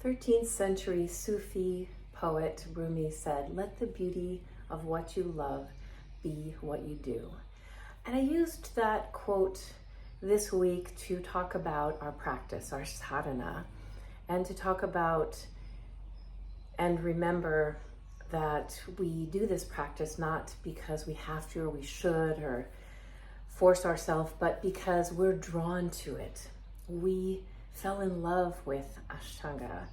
13th century Sufi poet Rumi said, "Let the beauty of what you love be what you do." And I used that quote this week to talk about our practice, our sadhana, and to talk about and remember that we do this practice not because we have to or we should or force ourselves, but because we're drawn to it. We fell in love with Ashtanga.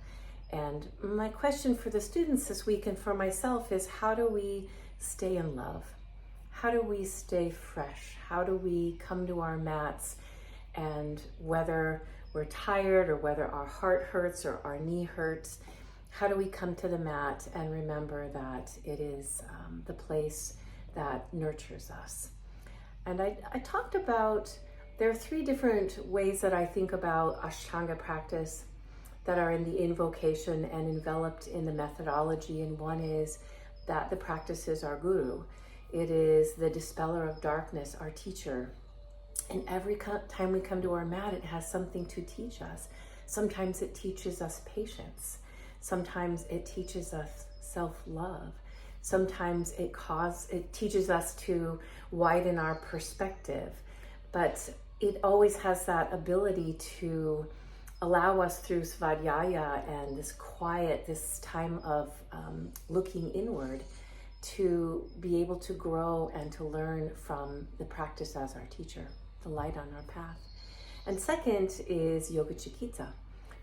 And my question for the students this week and for myself is, how do we stay in love? How do we stay fresh? How do we come to our mats, and whether we're tired or whether our heart hurts or our knee hurts, how do we come to the mat and remember that it is the place that nurtures us? And I talked about, there are 3 different ways that I think about Ashtanga practice that are in the invocation and enveloped in the methodology. And one is that the practice is our guru. It is the dispeller of darkness, our teacher. And every time we come to our mat, it has something to teach us. Sometimes it teaches us patience. Sometimes it teaches us self-love. Sometimes it teaches us to widen our perspective. But it always has that ability to allow us through svadhyaya and this quiet, this time of looking inward, to be able to grow and to learn from the practice as our teacher, the light on our path. And second is yoga cikitsa,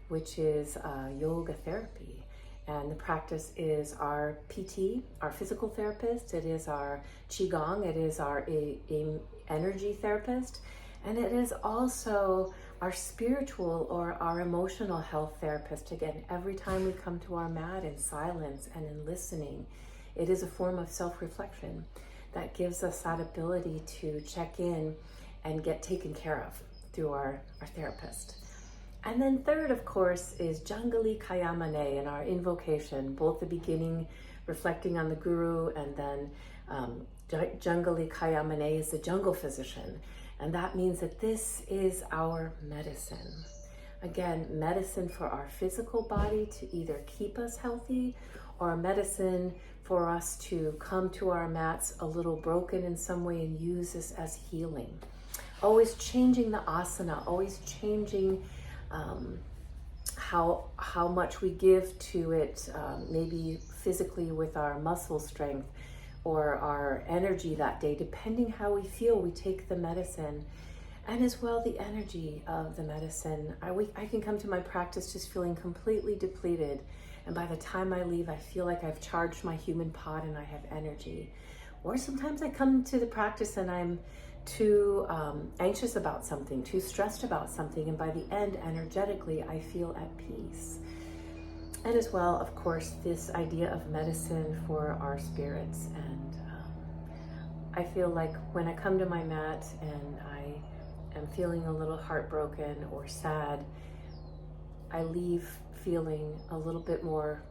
which is yoga therapy. And the practice is our PT, our physical therapist. It is our qigong. It is our energy therapist. And it is also our spiritual or our emotional health therapist. Again, every time we come to our mat in silence and in listening, it is a form of self-reflection that gives us that ability to check in and get taken care of through our therapist. And then third, of course, is Jangali Kayamane in our invocation, both the beginning reflecting on the guru, and then Jangali Kayamane is the jungle physician. And that means that this is our medicine. Again, medicine for our physical body to either keep us healthy, or medicine for us to come to our mats a little broken in some way and use this as healing. Always changing the asana, always changing how much we give to it, maybe physically with our muscle strength or our energy that day, depending how we feel, we take the medicine. And as well, the energy of the medicine. I can come to my practice just feeling completely depleted, and by the time I leave, I feel like I've charged my human pod and I have energy. Or sometimes I come to the practice and I'm too anxious about something, too stressed about something, and by the end, energetically, I feel at peace. And as well, of course, this idea of medicine for our spirits. And I feel like when I come to my mat and I am feeling a little heartbroken or sad, I leave feeling a little bit more,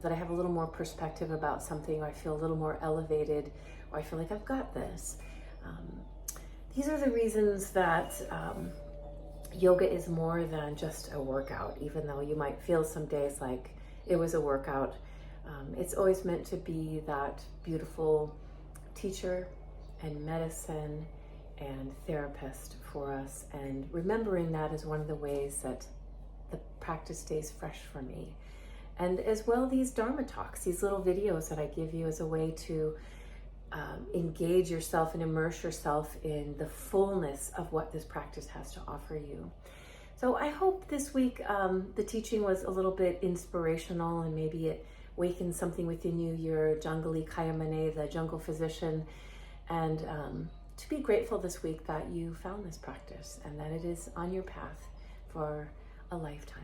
that I have a little more perspective about something, or I feel a little more elevated, or I feel like I've got this. These are the reasons that yoga is more than just a workout, even though you might feel some days like it was a workout. It's always meant to be that beautiful teacher and medicine and therapist for us. And remembering that is one of the ways that the practice stays fresh for me. And as well, these Dharma talks, these little videos that I give you as a way to engage yourself and immerse yourself in the fullness of what this practice has to offer you. So I hope this week the teaching was a little bit inspirational, and maybe it wakened something within you, your Jangali Kayamane, the jungle physician, and to be grateful this week that you found this practice and that it is on your path for a lifetime.